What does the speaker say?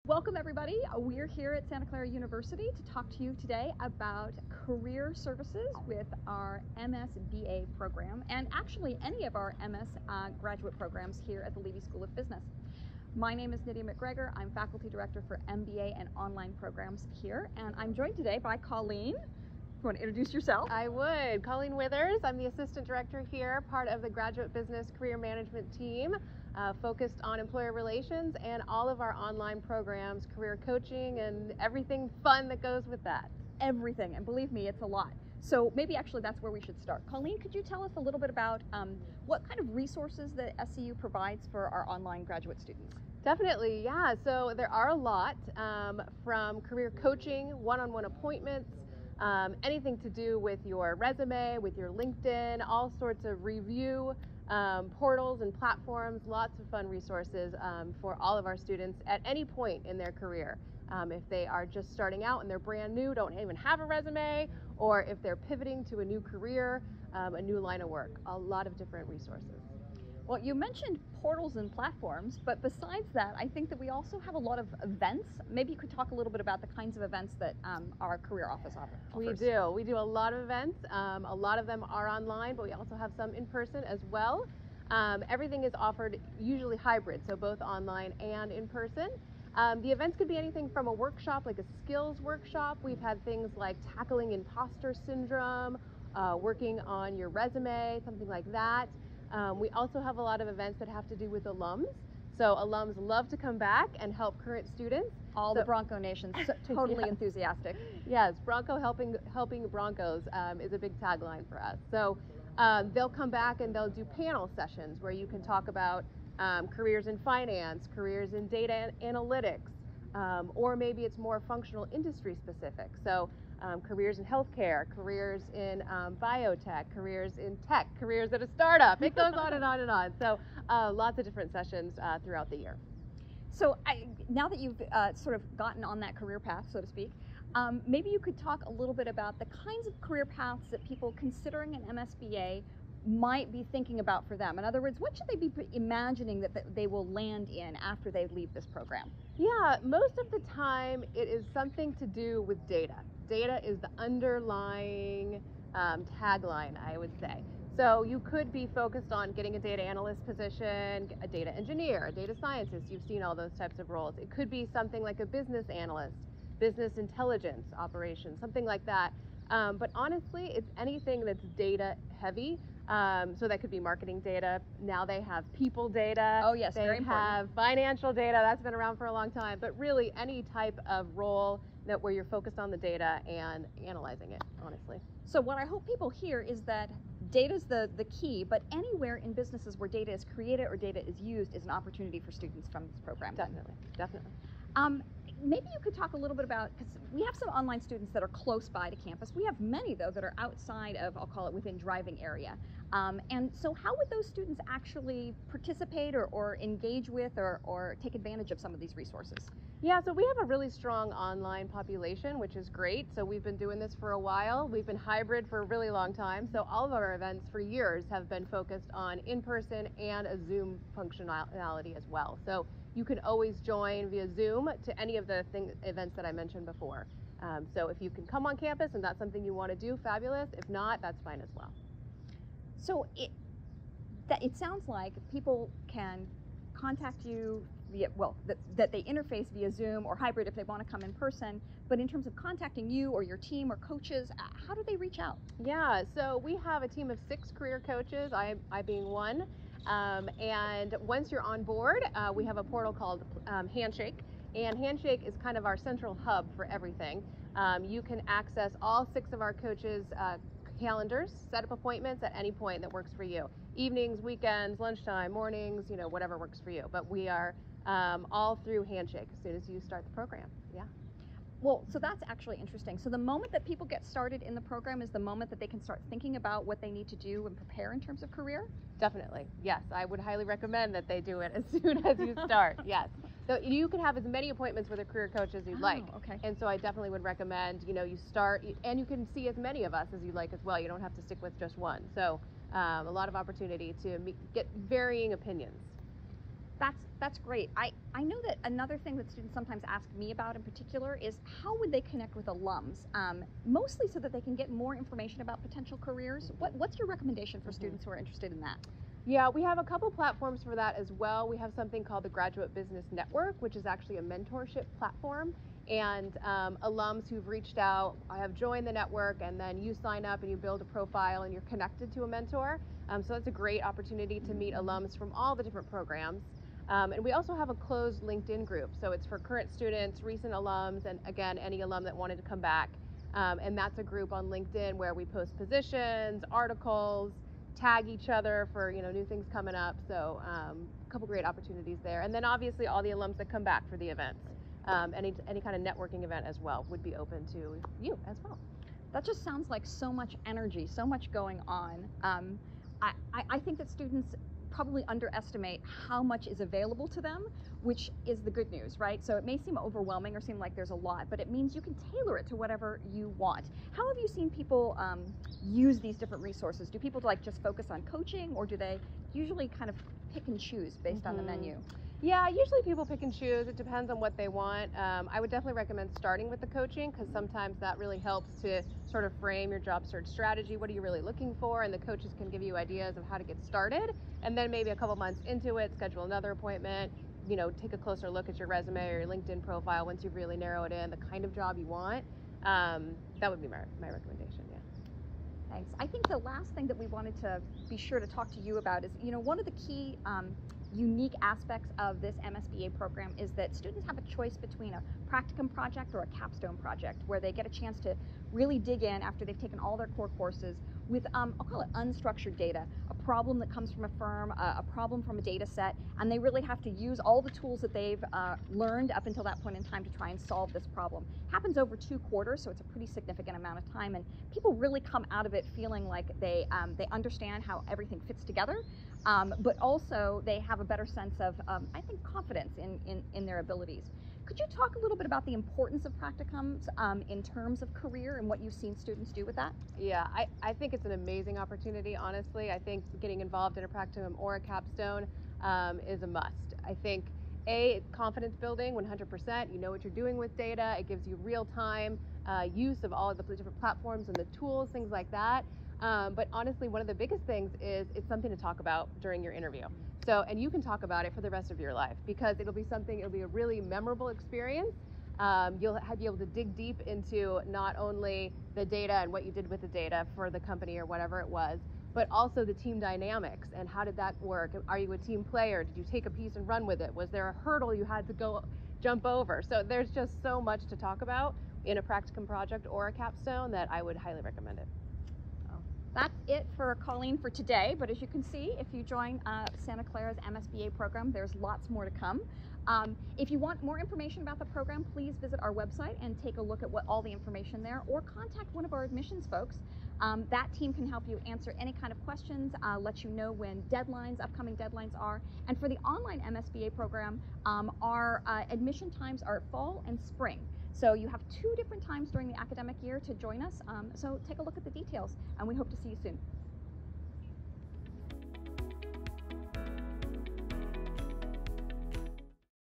Welcome everybody. We're here at Santa Clara University to talk to you today about career services with our MSBA program and actually any of our MS graduate programs here at the Levy School of Business. My name is Nydia McGregor. I'm Faculty Director for MBA and Online Programs here, and I'm joined today by Colleen. You want to introduce yourself? I would. Colleen Withers. I'm the Assistant Director here, part of the Graduate Business Career Management team, focused on employer relations and all of our online programs, career coaching, and everything fun that goes with that. Everything, and believe me, it's a lot. So maybe actually that's where we should start. Colleen, could you tell us a little bit about what kind of resources that SCU provides for our online graduate students? Definitely, yeah. So there are a lot, from career coaching, one-on-one appointments, anything to do with your resume, with your LinkedIn, all sorts of review portals and platforms, lots of fun resources for all of our students at any point in their career. If they are just starting out and they're brand new, don't even have a resume, or if they're pivoting to a new career, a new line of work, a lot of different resources. Well, you mentioned portals and platforms, but besides that, I think that we also have a lot of events. Maybe you could talk a little bit about the kinds of events that our career office offers. We do. We do a lot of events. A lot of them are online, but we also have some in person as well. Everything is offered usually hybrid, so both online and in person. The events could be anything from a workshop, like a skills workshop. We've had things like tackling imposter syndrome, working on your resume, something like that. We also have a lot of events that have to do with alums. So alums love to come back and help current students. All the Bronco Nations, totally yes. Enthusiastic. Yes, Bronco helping Broncos is a big tagline for us. So they'll come back and they'll do panel sessions where you can talk about careers in finance, careers in data analytics, or maybe it's more functional industry specific. So careers in healthcare, careers in biotech, careers in tech, careers at a startup. It goes on and on and on. So lots of different sessions throughout the year. So now that you've sort of gotten on that career path, so to speak, maybe you could talk a little bit about the kinds of career paths that people considering an MSBA might be thinking about for them. In other words, what should they be imagining that they will land in after they leave this program? Yeah, most of the time it is something to do with data. Data is the underlying tagline, I would say. So you could be focused on getting a data analyst position, a data engineer, a data scientist. You've seen all those types of roles. It could be something like a business analyst, business intelligence operations, something like that. But honestly, it's anything that's data heavy. So that could be marketing data. Now they have people data. Oh yes, very important. They have financial data. That's been around for a long time. But really, any type of role where you're focused on the data and analyzing it, honestly. So what I hope people hear is that data's the key, but anywhere in businesses where data is created or data is used is an opportunity for students from this program. Definitely, definitely. Maybe you could talk a little bit about, because we have some online students that are close by to campus. We have many, though, that are outside of, I'll call it, within driving area. And so how would those students actually participate or engage with or take advantage of some of these resources? Yeah, so we have a really strong online population, which is great. So we've been doing this for a while. We've been hybrid for a really long time. So all of our events for years have been focused on in-person and a Zoom functionality as well. So you can always join via Zoom to any of the events that I mentioned before. So if you can come on campus and that's something you want to do, fabulous. If not, that's fine as well. So it sounds like people can contact you via, well, that they interface via Zoom or hybrid if they want to come in person, but in terms of contacting you or your team or coaches, how do they reach out? Yeah, so we have a team of 6 career coaches, I being one, and once you're on board, we have a portal called Handshake, and Handshake is kind of our central hub for everything. You can access all 6 of our coaches' calendars, set up appointments at any point that works for you. Evenings, weekends, lunchtime, mornings, whatever works for you. But we are all through Handshake as soon as you start the program. Yeah. Well, so that's actually interesting. So the moment that people get started in the program is the moment that they can start thinking about what they need to do and prepare in terms of career? Definitely. Yes, I would highly recommend that they do it as soon as you start. Yes. So you can have as many appointments with a career coach as you'd like. Okay. And so I definitely would recommend, you start, and you can see as many of us as you like as well. You don't have to stick with just one. So a lot of opportunity to get varying opinions. That's great. I know that another thing that students sometimes ask me about in particular is how would they connect with alums, mostly so that they can get more information about potential careers. What's your recommendation for students who are interested in that? Yeah, we have a couple platforms for that as well. We have something called the Graduate Business Network, which is actually a mentorship platform. And alums who've reached out have joined the network, and then you sign up and you build a profile and you're connected to a mentor. So that's a great opportunity to meet alums from all the different programs. And we also have a closed LinkedIn group. So it's for current students, recent alums, and again, any alum that wanted to come back. And that's a group on LinkedIn where we post positions, articles, tag each other for new things coming up. So a couple great opportunities there. And then obviously all the alums that come back for the events. Any kind of networking event as well would be open to you as well. That just sounds like so much energy, so much going on. I think that students probably underestimate how much is available to them, which is the good news, right? So it may seem overwhelming or seem like there's a lot, but it means you can tailor it to whatever you want. How have you seen people use these different resources? Do people just focus on coaching, or do they usually kind of pick and choose based on the menu? Yeah, usually people pick and choose. It depends on what they want. I would definitely recommend starting with the coaching, because sometimes that really helps to sort of frame your job search strategy. What are you really looking for? And the coaches can give you ideas of how to get started. And then maybe a couple months into it, schedule another appointment, take a closer look at your resume or your LinkedIn profile once you've really narrowed in the kind of job you want. That would be my recommendation, yeah. Thanks. I think the last thing that we wanted to be sure to talk to you about is, one of the key unique aspects of this MSBA program is that students have a choice between a practicum project or a capstone project, where they get a chance to really dig in after they've taken all their core courses with, I'll call it unstructured data, a problem that comes from a firm, a problem from a data set, and they really have to use all the tools that they've learned up until that point in time to try and solve this problem. Happens over 2 quarters, so it's a pretty significant amount of time, and people really come out of it feeling like they understand how everything fits together, but also they have a better sense of, I think, confidence in their abilities. Could you talk a little bit about the importance of practicums in terms of career and what you've seen students do with that? Yeah, I think it's an amazing opportunity, honestly. I think getting involved in a practicum or a capstone is a must. I think, it's confidence building, 100%. You know what you're doing with data. It gives you real-time use of all of the different platforms and the tools, things like that. But honestly, one of the biggest things is it's something to talk about during your interview. So, and you can talk about it for the rest of your life, because it'll be a really memorable experience. You'll be able to dig deep into not only the data and what you did with the data for the company or whatever it was, but also the team dynamics and how did that work? Are you a team player? Did you take a piece and run with it? Was there a hurdle you had to jump over? So there's just so much to talk about in a practicum project or a capstone that I would highly recommend it. That's it for Colleen for today, but as you can see, if you join Santa Clara's MSBA program, there's lots more to come. If you want more information about the program, please visit our website and take a look at all the information there, or contact one of our admissions folks. That team can help you answer any kind of questions, let you know when upcoming deadlines are. And for the online MSBA program, our admission times are fall and spring. So you have 2 different times during the academic year to join us. So take a look at the details, and we hope to see you soon.